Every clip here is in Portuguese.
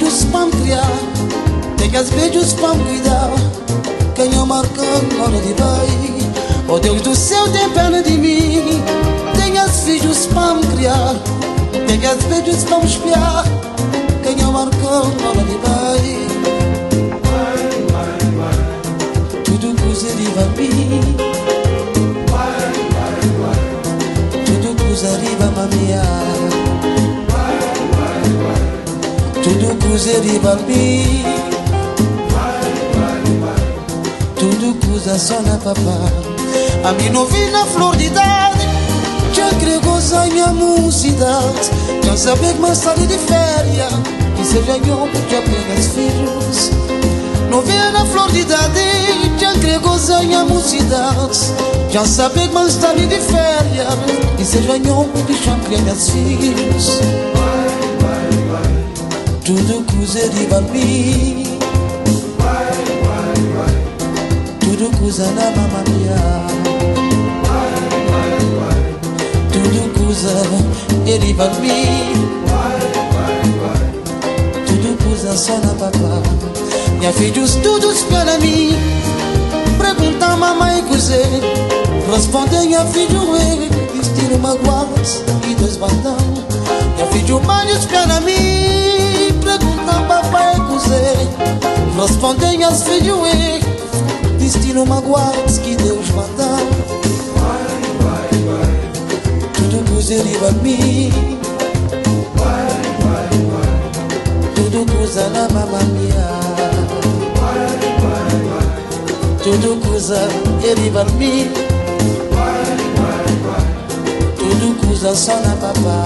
filhos para me criar, tenho beijos para me cuidar. Quem eu marco na hora de bem, oh Deus do céu, tem pena de mim. Tenho filhos para me criar, tenho beijos para me espiar. Quem eu marco na hora de bem, tudo coisa arriba a mim, tudo coisa arriba a mamia, tudo coisa arriba a mim, tudo coisa só na papá. A mim não vi na flor de idade, já agregou a minha mocidade. Já sabia que mais tarde de férias, que seja eu que já pega os filhos. Não vi na flor de idade, já agregou a minha mocidade. Já sabia que mais tarde de férias, que seja eu que já pega os filhos. Tudo coisa de mim, tudo coisa na mamãe, tudo coisa ele vai mim, tudo coisa só na papá. Minha filhos tudo espera mim, pergunta a mamãe coisa, responde minha filho ele, destino magoados e desbandão. Minha filho mãe espera mim, pergunta a papai coisa, responde minha filho ele, destino magoados que Deus mandou. Tudo coisa arriba a mim, tudo coisa na mamãe, tudo coisa arriba a mim, tudo coisa só na papá.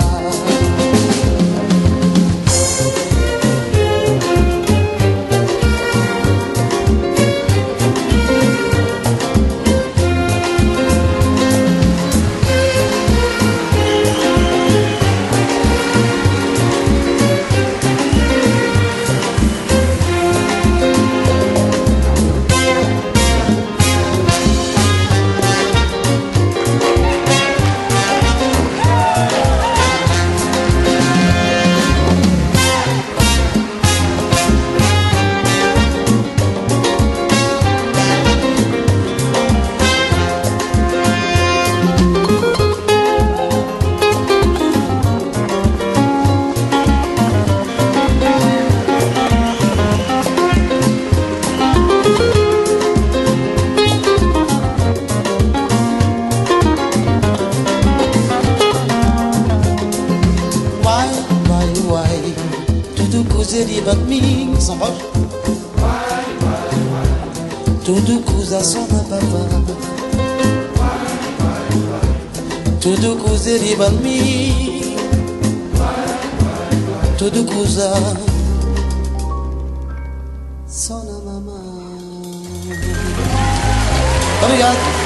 Tudo coisa arriba a mim, são voz. Tudo coisa só na papá. Tudo coisa arriba a mim, tudo coisa só na mamãe. Obrigado.